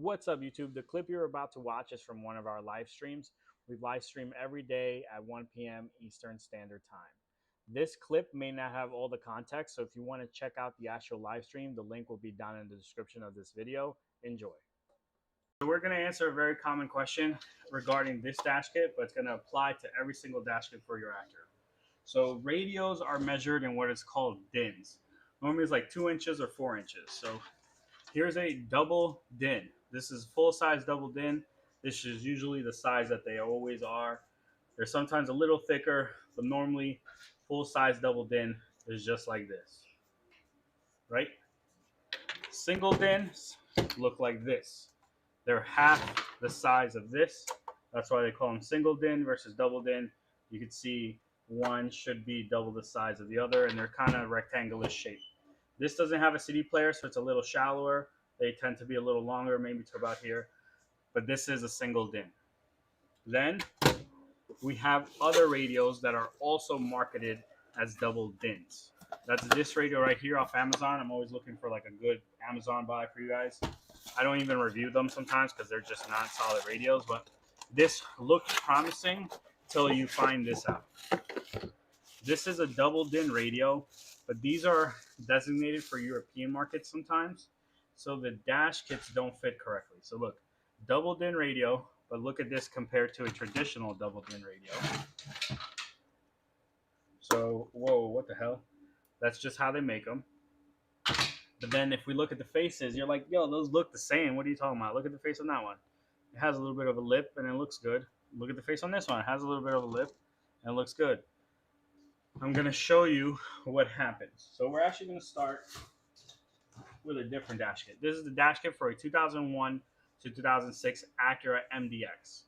What's up, YouTube? The clip you're about to watch is from one of our live streams. We live stream every day at 1 p.m. Eastern Standard Time. This clip may not have all the context, so if you want to check out the actual live stream, the link will be down in the description of this video. Enjoy. So we're going to answer a very common question regarding this dash kit, but it's going to apply to every single dash kit for your Acura. So radios are measured in what is called DINs. Normally it's like 2 inches or 4 inches. So here's a double DIN. This is full-size double DIN. This is usually the size that they always are. They're sometimes a little thicker, but normally full-size double DIN is just like this, right? Single DINs look like this. They're half the size of this. That's why they call them single DIN versus double DIN. You can see one should be double the size of the other, and they're kind of rectangular shaped. This doesn't have a CD player, so it's a little shallower. They tend to be a little longer, maybe to about here. But this is a single DIN. Then we have other radios that are also marketed as double DINs. That's this radio right here off Amazon. I'm always looking for like a good Amazon buy for you guys. I don't even review them sometimes because they're just not solid radios. But this looks promising till you find this out. This is a double DIN radio, but these are designated for European markets sometimes. So the dash kits don't fit correctly. So look, double DIN radio, but look at this compared to a traditional double DIN radio. So, whoa, what the hell? That's just how they make them. But then if we look at the faces, you're like, yo, those look the same. What are you talking about? Look at the face on that one. It has a little bit of a lip and it looks good. Look at the face on this one. It has a little bit of a lip and it looks good. I'm going to show you what happens. So we're actually going to start with a different dash kit. This is the dash kit for a 2001 to 2006 Acura MDX.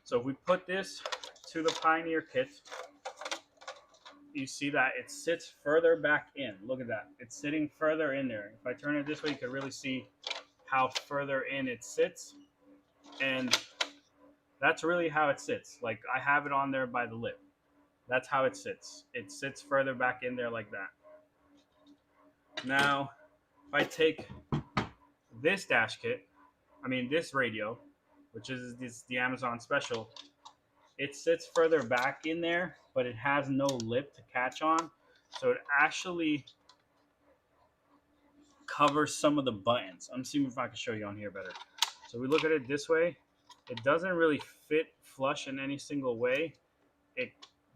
So if we put this to the Pioneer kit, you see that it sits further back in. Look at that. It's sitting further in there. If I turn it this way, you can really see how further in it sits. And that's really how it sits. Like, I have it on there by the lip. That's how it sits. It sits further back in there like that. Now, if I take this dash kit, this radio, which is the Amazon special, it sits further back in there, but it has no lip to catch on. So it actually covers some of the buttons. I'm seeing if I can show you on here better. So we look at it this way. It doesn't really fit flush in any single way. It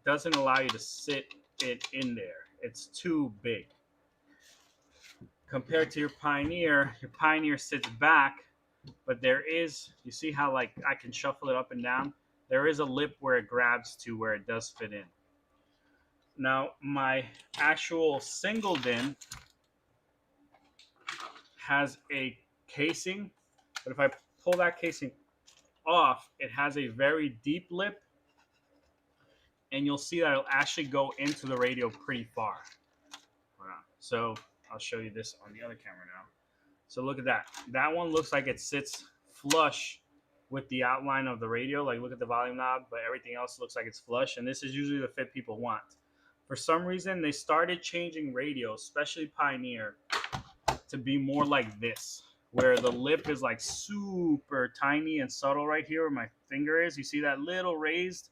doesn't allow you to sit it in there. It's too big. Compared to your Pioneer sits back, but there is, you see how like I can shuffle it up and down? There is a lip where it grabs to where it does fit in. Now, my actual single DIN has a casing, but if I pull that casing off, it has a very deep lip, and you'll see that it'll actually go into the radio pretty far. So I'll show you this on the other camera now. So look at that. That one looks like it sits flush with the outline of the radio. Like, look at the volume knob, but everything else looks like it's flush. And this is usually the fit people want. For some reason, they started changing radios, especially Pioneer, to be more like this, where the lip is like super tiny and subtle right here where my finger is. You see that little raised?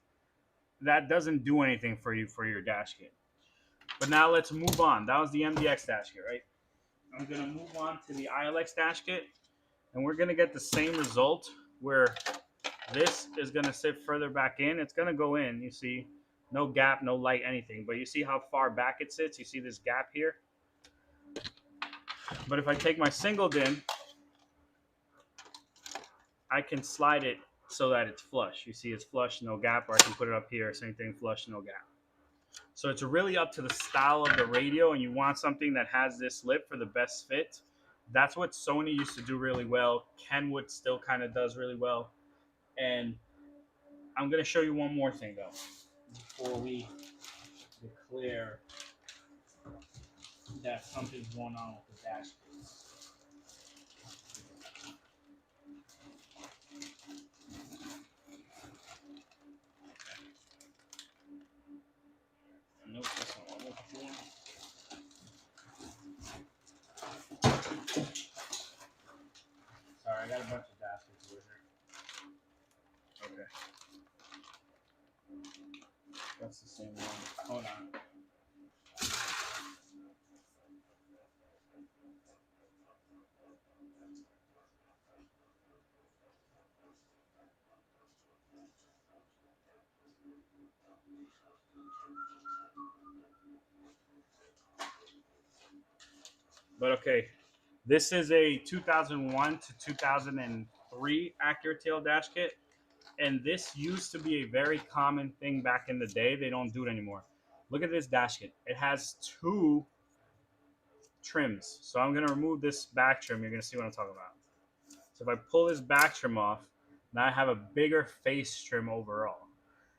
That doesn't do anything for you for your dash kit. But now let's move on. That was the MDX dash kit, right? I'm going to move on to the ILX dash kit, and we're going to get the same result where this is going to sit further back in. It's going to go in, you see, no gap, no light, anything. But you see how far back it sits? You see this gap here? But if I take my single DIN, I can slide it so that it's flush. You see it's flush, no gap, or I can put it up here, same thing, flush, no gap. So it's really up to the style of the radio, and you want something that has this lip for the best fit. That's what Sony used to do really well. Kenwood still kind of does really well. And I'm going to show you one more thing, though, before we declare that something's going on with the dash kit. Nope, that's not what I'm looking for. Sorry, I got a bunch of that's the same one. Hold on. But okay, this is a 2001 to 2003 Acura tail dash kit, and this used to be a very common thing back in the day. They don't do it anymore. Look at this dash kit. It has two trims. So I'm gonna remove this back trim. You're gonna see what I'm talking about. So if I pull this back trim off, now I have a bigger face trim overall.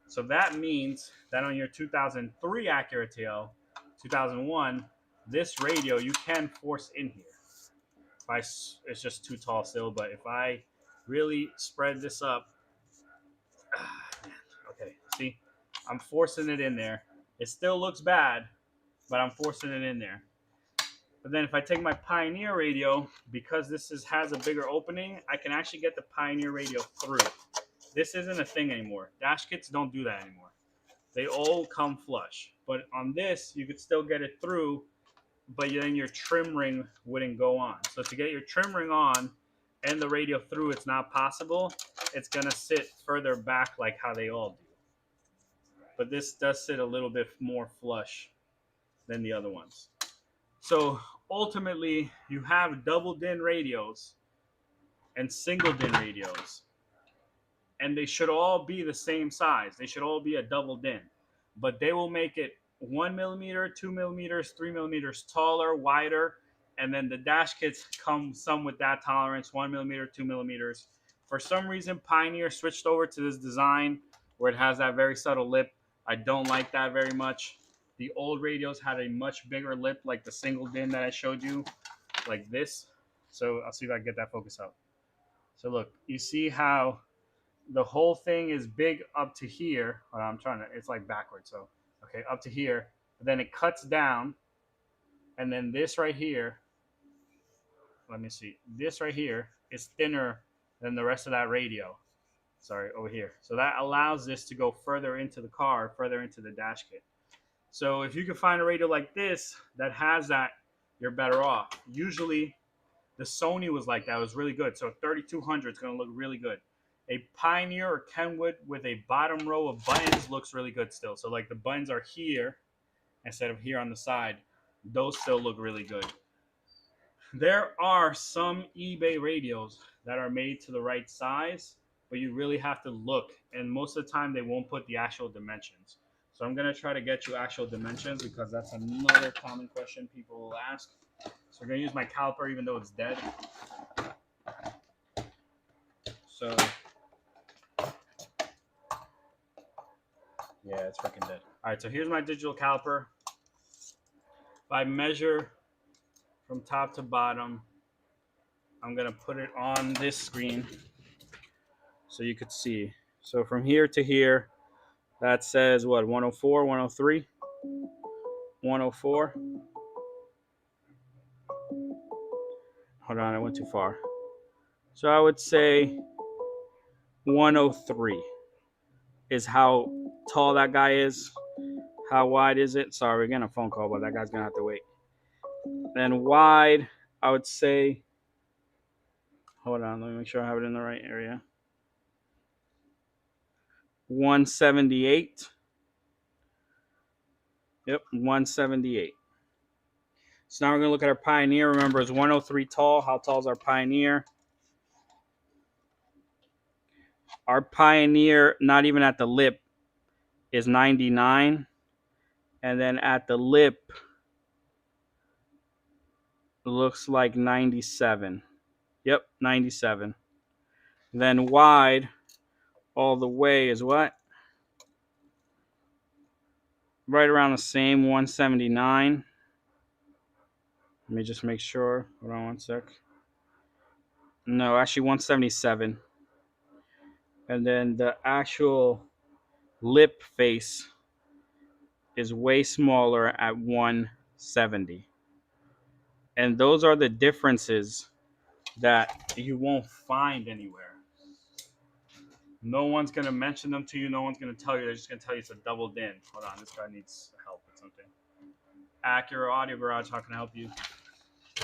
So that means that on your 2003 Acura tail, 2001, this radio you can force in here. It's just too tall still, but if I really spread this up, okay, see, I'm forcing it in there. It still looks bad, but I'm forcing it in there. But then if I take my Pioneer radio, because has a bigger opening, I can actually get the Pioneer radio through. This isn't a thing anymore. Dash kits don't do that anymore. They all come flush. But on this, you could still get it through, but then your trim ring wouldn't go on. So to get your trim ring on and the radio through, it's not possible. It's going to sit further back like how they all do. But this does sit a little bit more flush than the other ones. So ultimately, you have double DIN radios and single DIN radios, and they should all be the same size. They should all be a double DIN, but they will make it 1 millimeter, 2 millimeters, 3 millimeters taller, wider, and then the dash kits come some with that tolerance, 1 millimeter, 2 millimeters. For some reason, Pioneer switched over to this design where it has that very subtle lip. I don't like that very much. The old radios had a much bigger lip, like the single DIN that I showed you, like this. So I'll see if I can get that focus out. So look, you see how the whole thing is big up to here. I'm trying to, it's like backwards. So, okay, up to here. But then it cuts down. And then this right here, let me see. This right here is thinner than the rest of that radio. Sorry, over here. So that allows this to go further into the car, further into the dash kit. So if you can find a radio like this that has that, you're better off. Usually the Sony was like that. It was really good. So 3200 is going to look really good. A Pioneer or Kenwood with a bottom row of buttons looks really good still. So like the buttons are here instead of here on the side. Those still look really good. There are some eBay radios that are made to the right size, but you really have to look. And most of the time they won't put the actual dimensions. So I'm going to try to get you actual dimensions because that's another common question people will ask. So we're going to use my caliper even though it's dead. So, yeah, it's freaking dead. All right, so here's my digital caliper. If I measure from top to bottom, I'm going to put it on this screen so you could see. So from here to here, that says what, 104, 103, 104. Hold on, I went too far. So I would say 103 is how tall that guy is. How wide is it? Sorry, we're getting a phone call, but that guy's going to have to wait. Then wide, I would say, hold on, let me make sure I have it in the right area. 178. Yep, 178. So now we're going to look at our Pioneer. Remember, it's 103 tall. How tall is our Pioneer? Our Pioneer, not even at the lip, is 99. And then at the lip, looks like 97. Yep, 97. Then wide all the way is what? Right around the same, 179. Let me just make sure. Hold on one sec. No, actually 177. And then the actual lip face is way smaller at 170. And those are the differences that you won't find anywhere. No one's gonna mention them to you. No one's gonna tell you. They're just gonna tell you it's a doubled in. Hold on, this guy needs help with something. Acura Audio Garage. How can I help you?